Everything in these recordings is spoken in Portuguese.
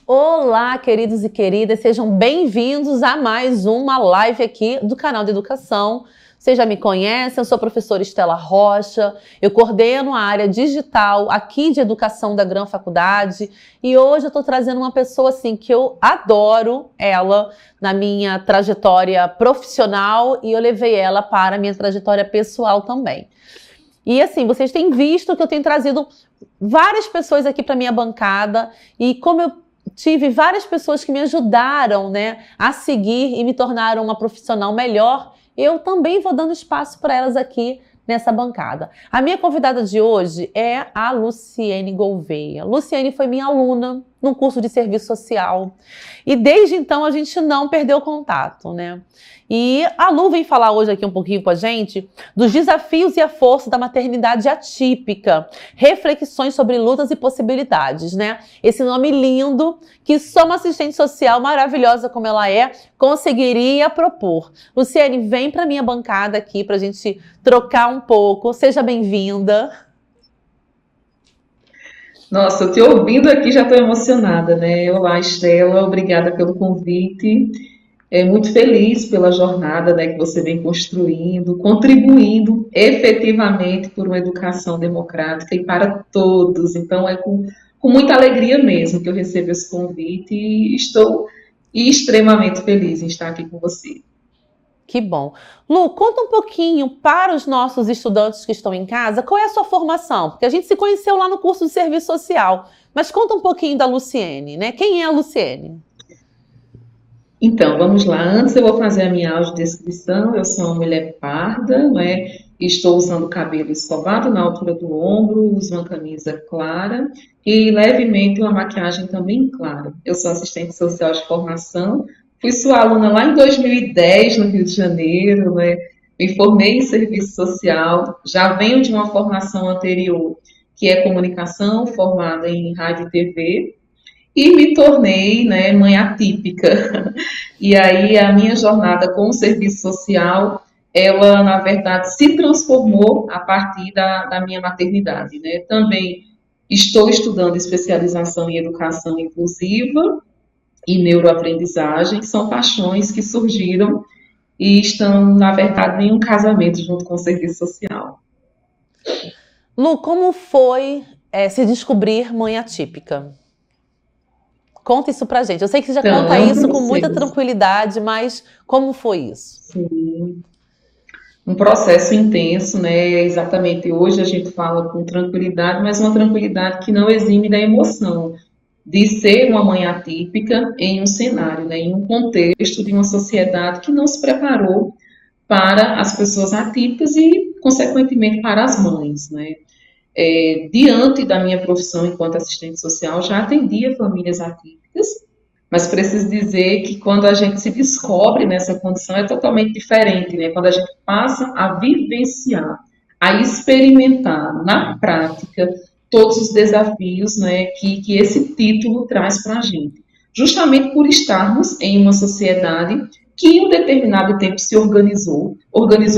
Olá, queridos e queridas, sejam bem-vindos a mais uma live aqui do canal de Educação. Vocês já me conhecem, eu sou a professora Estela Rocha, eu coordeno a área digital aqui de Educação da Gran Faculdade e hoje eu estou trazendo uma pessoa assim que eu adoro ela na minha trajetória profissional e eu levei ela para a minha trajetória pessoal também. E assim, vocês têm visto que eu tenho trazido várias pessoas aqui para minha bancada e como eu tive várias pessoas que me ajudaram, né, a seguir e me tornaram uma profissional melhor, eu também vou dando espaço para elas aqui nessa bancada. A minha convidada de hoje é a Luciene Gouveia. Luciene foi minha aluna no curso de serviço social e desde então a gente não perdeu contato, né? E a Lu vem falar hoje aqui um pouquinho com a gente dos desafios e a força da maternidade atípica, reflexões sobre lutas e possibilidades, né? Esse nome lindo que só uma assistente social maravilhosa como ela é conseguiria propor. Luciene, vem para minha bancada aqui para a gente trocar um pouco. Seja bem-vinda. Nossa, te ouvindo aqui já estou emocionada, né? Olá, Estela, obrigada pelo convite. Muito feliz pela jornada, né, que você vem construindo, contribuindo efetivamente por uma educação democrática e para todos. Então, é com muita alegria mesmo que eu recebo esse convite e estou extremamente feliz em estar aqui com você. Que bom. Lu, conta um pouquinho para os nossos estudantes que estão em casa, qual é a sua formação? Porque a gente se conheceu lá no curso de serviço social, mas conta um pouquinho da Luciene, né? Quem é a Luciene? Então, vamos lá. Antes eu vou fazer a minha audiodescrição. Eu sou uma mulher parda, né? Estou usando o cabelo escovado na altura do ombro, uso uma camisa clara e levemente uma maquiagem também clara. Eu sou assistente social de formação. Fui sua aluna lá em 2010, no Rio de Janeiro, né? Me formei em serviço social. Já venho de uma formação anterior, que é comunicação, formada em rádio e TV e me tornei, né, mãe atípica. E aí a minha jornada com o serviço social, ela, na verdade, se transformou a partir da minha maternidade, né? Também estou estudando especialização em educação inclusiva e neuroaprendizagem, são paixões que surgiram e estão, na verdade, em um casamento junto com o serviço social. Lu, como foi se descobrir mãe atípica? Conta isso pra gente. Eu sei que você já conta Então, isso com muita tranquilidade, mas como foi isso? sim, um processo intenso, né? Exatamente. Hoje a gente fala com tranquilidade, mas uma tranquilidade que não exime da emoção de ser uma mãe atípica em um cenário, né? Em um contexto de uma sociedade que não se preparou para as pessoas atípicas e, consequentemente, para as mães, né? Diante da minha profissão enquanto assistente social, já atendia famílias atípicas, mas preciso dizer que quando a gente se descobre nessa condição é totalmente diferente, né? Quando a gente passa a vivenciar, a experimentar na prática todos os desafios, né, que esse título traz para a gente. Justamente por estarmos em uma sociedade que em um determinado tempo se organizou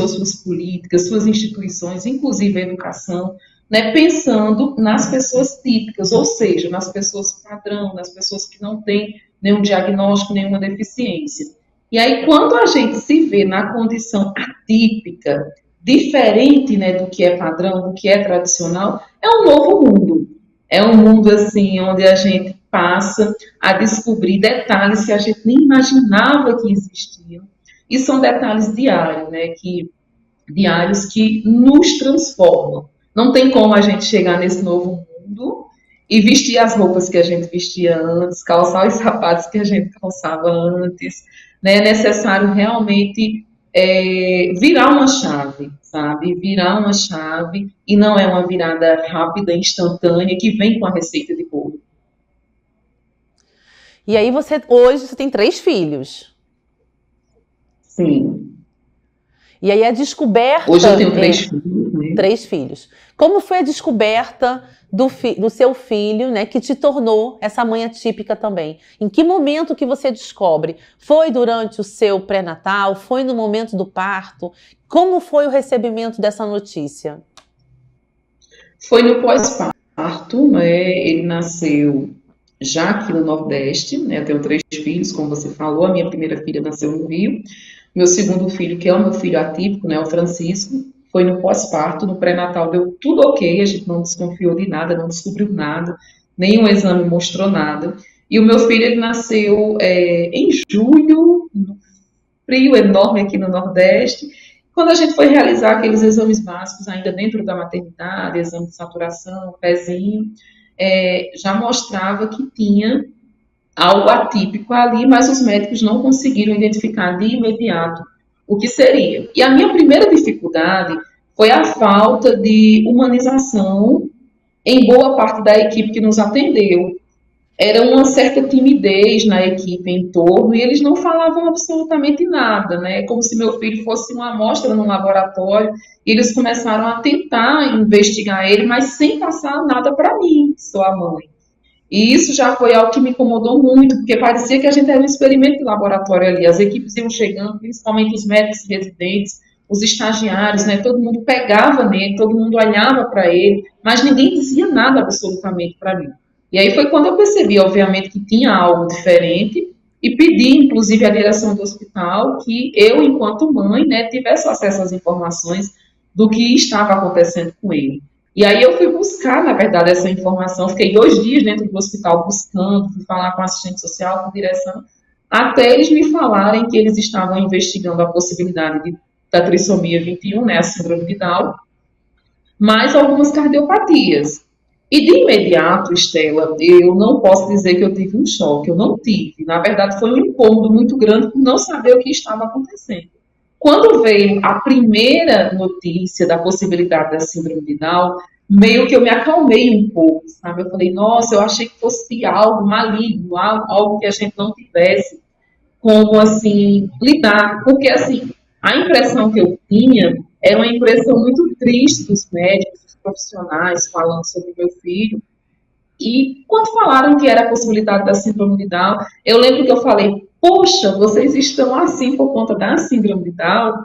suas políticas, suas instituições, inclusive a educação, né, pensando nas pessoas típicas, ou seja, nas pessoas padrão, nas pessoas que não têm nenhum diagnóstico, nenhuma deficiência. E aí, quando a gente se vê na condição atípica, diferente, né, do que é padrão, do que é tradicional, é um novo mundo. É um mundo assim onde a gente passa a descobrir detalhes que a gente nem imaginava que existiam. E são detalhes diários, né, diários que nos transformam. Não tem como a gente chegar nesse novo mundo e vestir as roupas que a gente vestia antes, calçar os sapatos que a gente calçava antes, né? É necessário realmente virar uma chave, sabe? Virar uma chave e não é uma virada rápida, instantânea, que vem com a receita de bolo. E aí hoje você tem 3 filhos. Sim. E aí a descoberta... Hoje eu tenho 3 filhos, né? 3 filhos. Como foi a descoberta do seu filho, né, que te tornou essa mãe atípica também? Em que momento que você descobre? Foi durante o seu pré-natal? Foi no momento do parto? Como foi o recebimento dessa notícia? Foi no pós-parto, né? Ele nasceu já aqui no Nordeste, né? Eu tenho 3 filhos, como você falou, a minha primeira filha nasceu no Rio, meu segundo filho, que é o meu filho atípico, né, o Francisco, foi no pós-parto, no pré-natal deu tudo ok, a gente não desconfiou de nada, não descobriu nada, nenhum exame mostrou nada. E o meu filho, ele nasceu em julho, no frio enorme aqui no Nordeste. Quando a gente foi realizar aqueles exames básicos, ainda dentro da maternidade, exame de saturação, pezinho, já mostrava que tinha algo atípico ali, mas os médicos não conseguiram identificar de imediato o que seria. E a minha primeira dificuldade foi a falta de humanização em boa parte da equipe que nos atendeu. Era uma certa timidez na equipe em torno e eles não falavam absolutamente nada, né? Como se meu filho fosse uma amostra no laboratório e eles começaram a tentar investigar ele, mas sem passar nada para mim, que sou a mãe. E isso já foi algo que me incomodou muito, porque parecia que a gente era um experimento de laboratório ali. As equipes iam chegando, principalmente os médicos residentes, os estagiários, né? Todo mundo pegava nele, todo mundo olhava para ele, mas ninguém dizia nada absolutamente para mim. E aí foi quando eu percebi, obviamente, que tinha algo diferente e pedi, inclusive, à direção do hospital que eu, enquanto mãe, né, tivesse acesso às informações do que estava acontecendo com ele. E aí eu fui buscar, na verdade, essa informação. Fiquei 2 dias dentro do hospital buscando, fui falar com assistente social, com direção, até eles me falarem que eles estavam investigando a possibilidade da trissomia 21, né, a síndrome de Down, mais algumas cardiopatias. E de imediato, Estela, eu não posso dizer que eu tive um choque, eu não tive. Na verdade, foi um incômodo muito grande por não saber o que estava acontecendo. Quando veio a primeira notícia da possibilidade da síndrome de Down, meio que eu me acalmei um pouco, sabe? Eu falei, nossa, eu achei que fosse algo maligno, algo que a gente não tivesse como, assim, lidar. Porque, assim, a impressão que eu tinha era uma impressão muito triste dos médicos, dos profissionais, falando sobre meu filho. E quando falaram que era a possibilidade da síndrome de Down, eu lembro que eu falei, poxa, vocês estão assim por conta da síndrome de Down?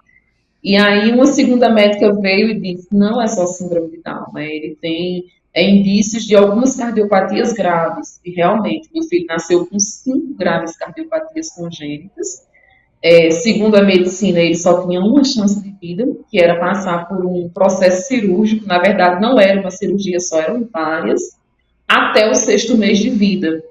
E aí uma segunda médica veio e disse, não é só síndrome de Down, né? Ele tem indícios de algumas cardiopatias graves. E realmente, meu filho nasceu com 5 graves cardiopatias congênitas. Segundo a medicina, ele só tinha uma chance de vida, que era passar por um processo cirúrgico. Na verdade, não era uma cirurgia só, eram várias, até o 6º mês de vida.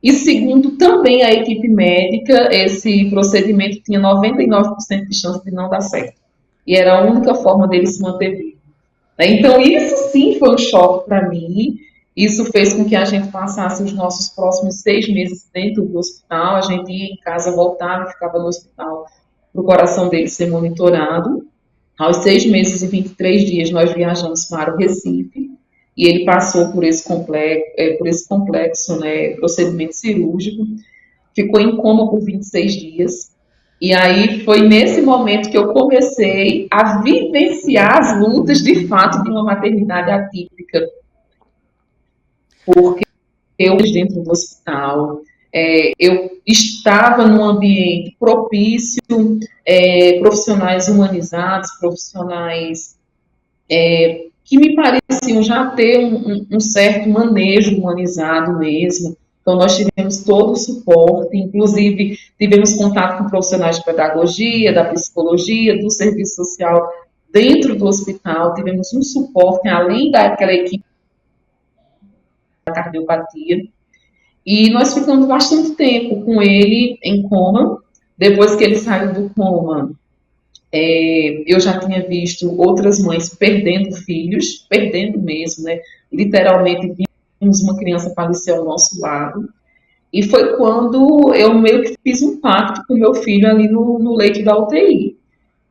E segundo também a equipe médica, esse procedimento tinha 99% de chance de não dar certo. E era a única forma dele se manter vivo. Então, isso sim foi um choque para mim. Isso fez com que a gente passasse os nossos próximos 6 meses dentro do hospital. A gente ia em casa, voltava e ficava no hospital para o coração dele ser monitorado. Aos 6 meses e 23 dias, nós viajamos para o Recife. E ele passou por esse complexo, né, procedimento cirúrgico. Ficou em coma por 26 dias. E aí foi nesse momento que eu comecei a vivenciar as lutas de fato de uma maternidade atípica. Porque eu, dentro do hospital, eu estava num ambiente propício, profissionais humanizados, profissionais que me pareciam já ter um certo manejo humanizado mesmo. Então, nós tivemos todo o suporte, inclusive tivemos contato com profissionais de pedagogia, da psicologia, do serviço social dentro do hospital, tivemos um suporte, além daquela equipe da cardiopatia, e nós ficamos bastante tempo com ele em coma. Depois que ele saiu do coma, eu já tinha visto outras mães perdendo filhos, perdendo mesmo, né? Literalmente, vimos uma criança falecer ao nosso lado. E foi quando eu meio que fiz um pacto com meu filho ali no leito da UTI.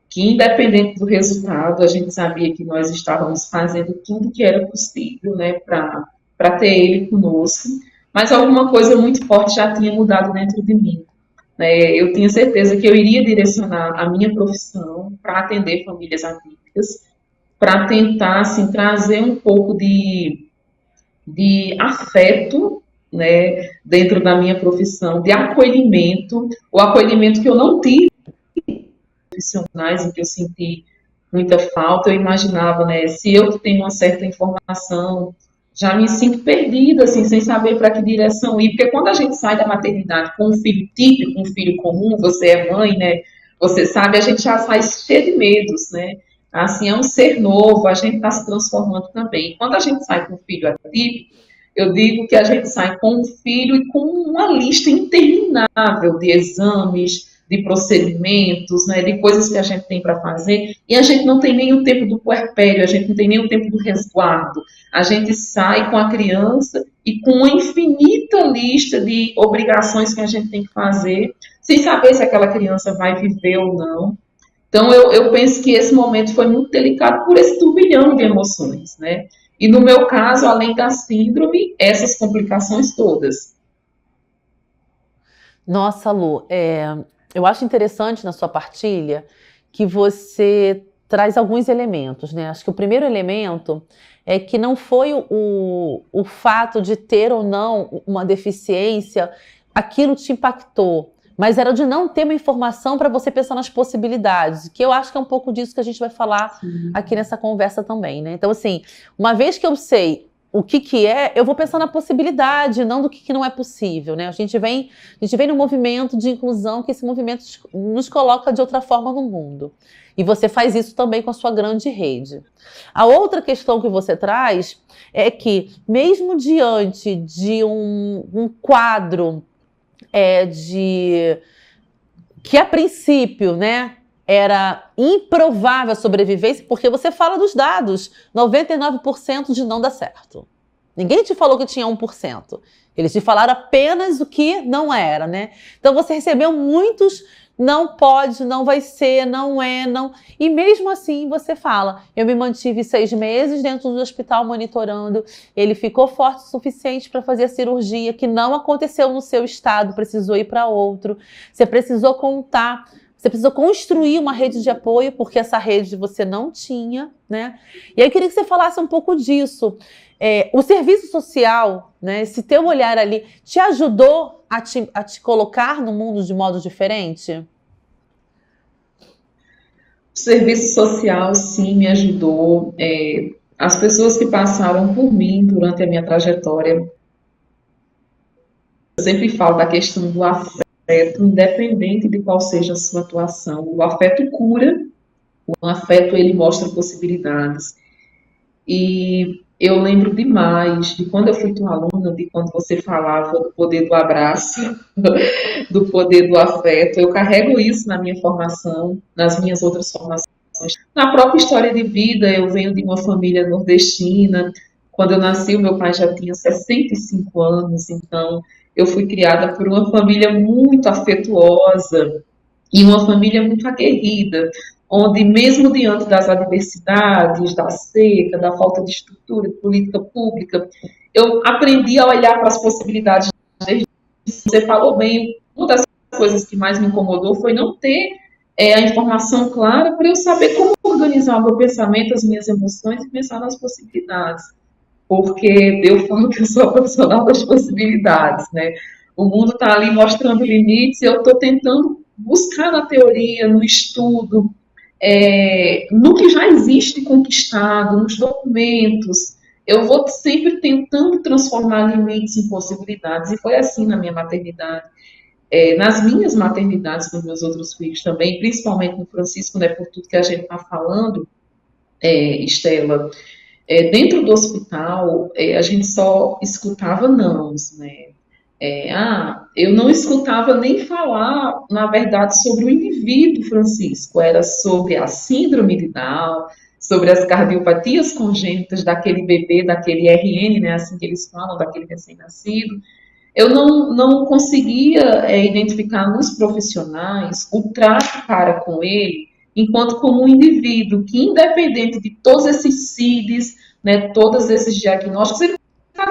Que independente do resultado, a gente sabia que nós estávamos fazendo tudo que era possível, né, para ter ele conosco. Mas alguma coisa muito forte já tinha mudado dentro de mim. Eu tinha certeza que eu iria direcionar a minha profissão para atender famílias atípicas, para tentar assim, trazer um pouco de afeto, né, dentro da minha profissão, de acolhimento, o acolhimento que eu não tive profissionais, em que eu senti muita falta. Eu imaginava, né, se eu que tenho uma certa informação, já me sinto perdida, assim, sem saber para que direção ir, porque quando a gente sai da maternidade com um filho típico, um filho comum, você é mãe, né, você sabe, a gente já sai cheio de medos, né, assim, é um ser novo, a gente está se transformando também. E quando a gente sai com um filho atípico, eu digo que a gente sai com um filho e com uma lista interminável de exames, de procedimentos, né, de coisas que a gente tem para fazer, e a gente não tem nem o tempo do puerpério, a gente não tem nem o tempo do resguardo. A gente sai com a criança e com uma infinita lista de obrigações que a gente tem que fazer, sem saber se aquela criança vai viver ou não. Então, eu penso que esse momento foi muito delicado por esse turbilhão de emoções, né? E no meu caso, além da síndrome, essas complicações todas. Nossa, Lu, eu acho interessante na sua partilha que você traz alguns elementos, né? Acho que o primeiro elemento é que não foi o fato de ter ou não uma deficiência, aquilo te impactou, mas era de não ter uma informação para você pensar nas possibilidades, que eu acho que é um pouco disso que a gente vai falar aqui nessa conversa também, né? Então, assim, uma vez que eu sei o que é, eu vou pensar na possibilidade, não do que não é possível, né? A gente vem no movimento de inclusão, que esse movimento nos coloca de outra forma no mundo. E você faz isso também com a sua grande rede. A outra questão que você traz é que, mesmo diante de um quadro que a princípio, né, era improvável a sobrevivência, porque você fala dos dados, 99% de não dá certo. Ninguém te falou que tinha 1%. Eles te falaram apenas o que não era, né? Então você recebeu muitos não pode, não vai ser, não é, não... E mesmo assim você fala, eu me mantive 6 meses dentro do hospital monitorando, ele ficou forte o suficiente para fazer a cirurgia, que não aconteceu no seu estado, precisou ir para outro. Você precisou contar... Você precisou construir uma rede de apoio, porque essa rede você não tinha, né? E aí eu queria que você falasse um pouco disso. O serviço social, né, esse teu olhar ali, te ajudou a te colocar no mundo de modo diferente? O serviço social, sim, me ajudou. As pessoas que passaram por mim durante a minha trajetória, eu sempre falo da questão do afeto, independente de qual seja a sua atuação. O afeto cura, o afeto ele mostra possibilidades. E eu lembro demais de quando eu fui tua aluna, de quando você falava do poder do abraço, do poder do afeto. Eu carrego isso na minha formação, nas minhas outras formações. Na própria história de vida, eu venho de uma família nordestina. Quando eu nasci, o meu pai já tinha 65 anos, então eu fui criada por uma família muito afetuosa e uma família muito aguerrida, onde mesmo diante das adversidades, da seca, da falta de estrutura, de política pública, eu aprendi a olhar para as possibilidades. Você falou bem, uma das coisas que mais me incomodou foi não ter a informação clara para eu saber como organizar o meu pensamento, as minhas emoções e pensar nas possibilidades. Porque eu falo que eu sou a profissional das possibilidades, né? O mundo está ali mostrando limites e eu estou tentando buscar na teoria, no estudo, no que já existe conquistado, nos documentos. Eu vou sempre tentando transformar limites em possibilidades. E foi assim na minha maternidade. Nas minhas maternidades com meus outros filhos também, principalmente no Francisco, né, por tudo que a gente está falando, Estela, dentro do hospital, a gente só escutava nãos, né? Eu não escutava nem falar, na verdade, sobre o indivíduo Francisco, era sobre a síndrome de Down, sobre as cardiopatias congênitas daquele bebê, daquele RN, né, assim que eles falam, daquele recém-nascido. Eu não conseguia identificar nos profissionais o trato para com ele, enquanto como um indivíduo que, independente de todos esses CIDs, né, todos esses diagnósticos, ele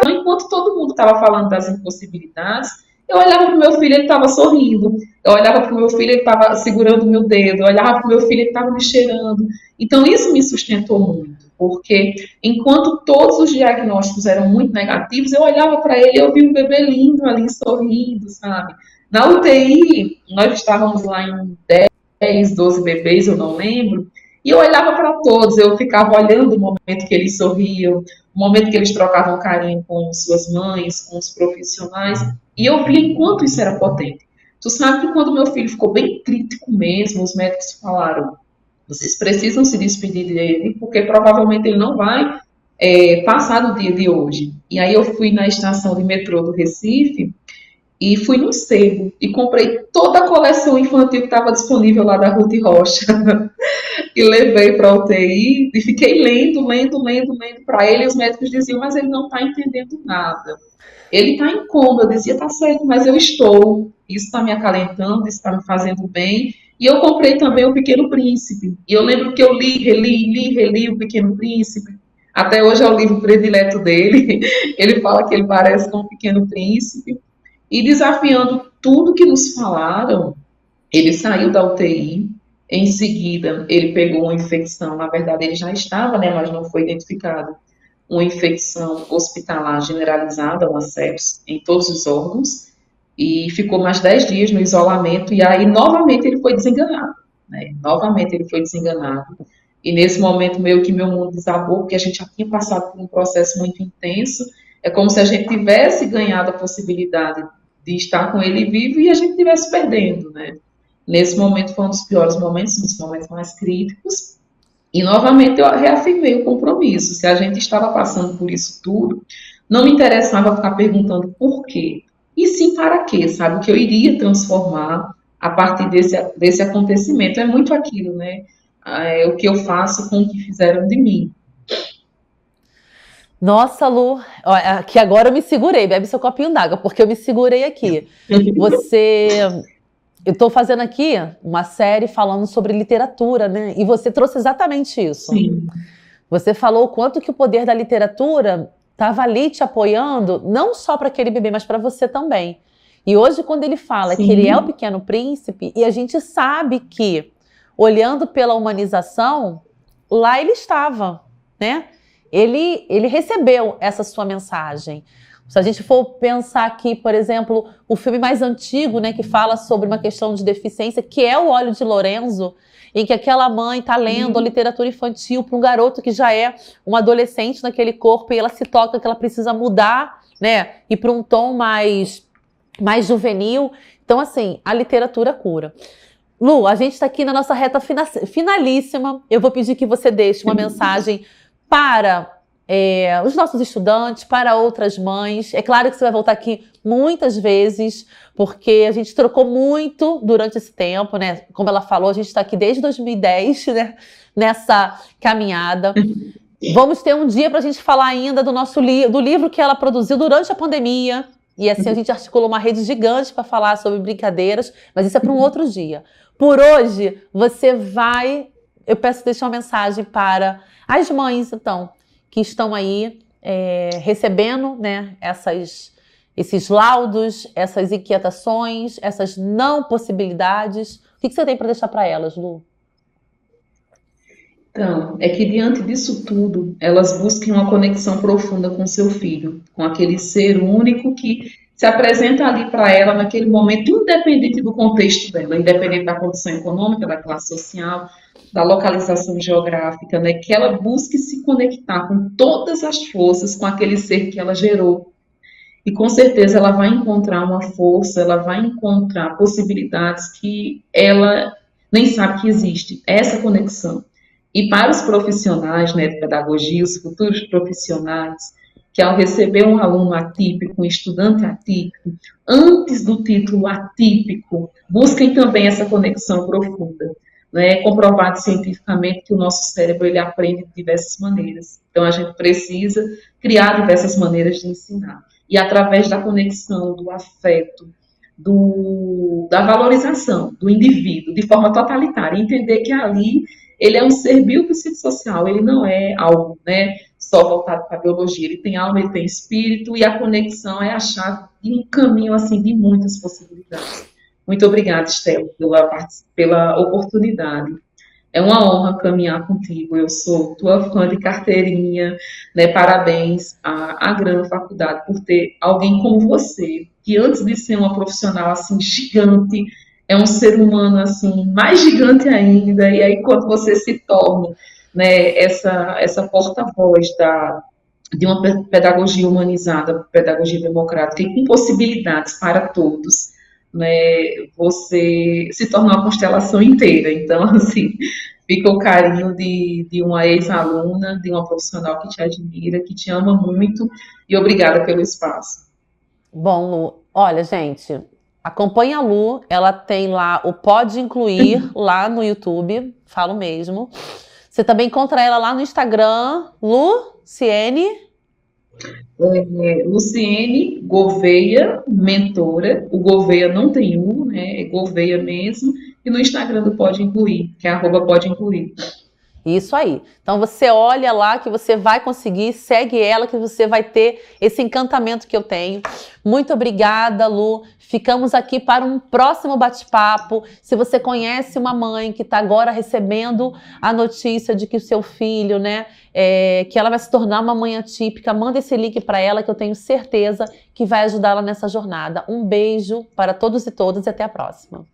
enquanto todo mundo estava falando das impossibilidades, eu olhava para o meu filho, ele estava sorrindo. Eu olhava para o meu filho, ele estava segurando o meu dedo. Eu olhava para o meu filho, ele estava me cheirando. Então, isso me sustentou muito, porque enquanto todos os diagnósticos eram muito negativos, eu olhava para ele e eu vi um bebê lindo ali, sorrindo, sabe? Na UTI, nós estávamos lá em 10, 12 bebês, eu não lembro, E eu olhava para todos, eu ficava olhando o momento que eles sorriam, o momento que eles trocavam carinho com suas mães, com os profissionais, e eu via enquanto isso era potente. Tu sabe que quando meu filho ficou bem crítico mesmo, os médicos falaram, vocês precisam se despedir dele, porque provavelmente ele não vai passar do dia de hoje. E aí eu fui na estação de metrô do Recife, e fui no sebo e comprei toda a coleção infantil que estava disponível lá da Ruth Rocha e levei para a UTI e fiquei lendo para ele. E os médicos diziam, mas ele não está entendendo nada. Ele está em coma. Eu dizia, tá certo, mas eu estou. Isso está me acalentando, isso está me fazendo bem. E eu comprei também O Pequeno Príncipe. E eu lembro que eu reli O Pequeno Príncipe. Até hoje é o livro predileto dele. Ele fala que ele parece com o Pequeno Príncipe. E desafiando tudo que nos falaram, ele saiu da UTI, em seguida ele pegou uma infecção, na verdade ele já estava, né, mas não foi identificado, uma infecção hospitalar generalizada, uma sepsis, em todos os órgãos, e ficou mais 10 dias no isolamento, e aí novamente ele foi desenganado, né, novamente ele foi desenganado, e nesse momento meio que meu mundo desabou, porque a gente já tinha passado por um processo muito intenso, é como se a gente tivesse ganhado a possibilidade de estar com ele vivo e a gente estivesse perdendo, né? Nesse momento foi um dos piores momentos, um dos momentos mais críticos, e novamente eu reafirmei o compromisso. Se a gente estava passando por isso tudo, não me interessava ficar perguntando por quê, e sim para quê, sabe? O que eu iria transformar a partir desse acontecimento. É muito aquilo, né? É o que eu faço com o que fizeram de mim. Nossa, Lu, que agora eu me segurei, bebe seu copinho d'água, porque eu me segurei aqui. Eu estou fazendo aqui uma série falando sobre literatura, né? E você trouxe exatamente isso. Sim. Você falou o quanto que o poder da literatura estava ali te apoiando, não só para aquele bebê, mas para você também. E hoje, quando ele fala Sim. que ele é o Pequeno Príncipe, e a gente sabe que, olhando pela humanização, lá ele estava, né? Ele recebeu essa sua mensagem. Se a gente for pensar aqui, por exemplo, o filme mais antigo, né, que fala sobre uma questão de deficiência, que é O Olho de Lorenzo, em que aquela mãe está lendo a literatura infantil para um garoto que já é um adolescente naquele corpo, e ela se toca que ela precisa mudar, né, e para um tom mais juvenil. Então, assim, a literatura cura. Lu, a gente está aqui na nossa reta finalíssima. Eu vou pedir que você deixe uma mensagem para os nossos estudantes, para outras mães. É claro que você vai voltar aqui muitas vezes, porque a gente trocou muito durante esse tempo, né? Como ela falou, a gente está aqui desde 2010, né? Nessa caminhada. Vamos ter um dia para a gente falar ainda do do livro que ela produziu durante a pandemia. E assim a gente articulou uma rede gigante para falar sobre brincadeiras, mas isso é para um outro dia. Por hoje, eu peço deixar uma mensagem para as mães, então, que estão aí recebendo, né, esses laudos, essas inquietações, essas não possibilidades. O que você tem para deixar para elas, Lu? Então, é que diante disso tudo, elas busquem uma conexão profunda com seu filho, com aquele ser único que se apresenta ali para ela naquele momento, independente do contexto dela, independente da condição econômica, da classe social, da localização geográfica, né? Que ela busque se conectar com todas as forças com aquele ser que ela gerou. E com certeza ela vai encontrar uma força, ela vai encontrar possibilidades que ela nem sabe que existe. Essa conexão. E para os profissionais, né, de pedagogia, os futuros profissionais, que ao receber um aluno atípico, um estudante atípico, antes do título atípico, busquem também essa conexão profunda. É comprovado cientificamente que o nosso cérebro ele aprende de diversas maneiras. Então, a gente precisa criar diversas maneiras de ensinar. E através da conexão, do afeto, da valorização do indivíduo de forma totalitária, entender que ali ele é um ser biopsicossocial, ele não é algo, né, só voltado para a biologia, ele tem alma, ele tem espírito, e a conexão é a chave de um caminho assim, de muitas possibilidades. Muito obrigada, Estela, pela oportunidade. É uma honra caminhar contigo, eu sou tua fã de carteirinha, né? Parabéns à Gran Faculdade por ter alguém como você, que antes de ser uma profissional assim gigante, é um ser humano assim mais gigante ainda. E aí quando você se torna, né, essa porta-voz de uma pedagogia humanizada, pedagogia democrática e com possibilidades para todos, né, você se torna uma constelação inteira. Então, assim, fica o carinho de uma ex-aluna, de uma profissional que te admira, que te ama muito, e obrigada pelo espaço. Bom, Lu, olha, gente, acompanha a Lu, ela tem lá o Pode Incluir lá no YouTube, falo mesmo. Você também encontra ela lá no Instagram, Luciene. Luciene Gouveia, mentora. O Gouveia não tem U, né? É Gouveia mesmo. E no Instagram do Pode Incluir, que é @pode incluir. Isso aí. Então você olha lá que você vai conseguir, segue ela que você vai ter esse encantamento que eu tenho. Muito obrigada, Lu. Ficamos aqui para um próximo bate-papo. Se você conhece uma mãe que está agora recebendo a notícia de que o seu filho, né, que ela vai se tornar uma mãe atípica, manda esse link para ela que eu tenho certeza que vai ajudá-la nessa jornada. Um beijo para todos e todas e até a próxima.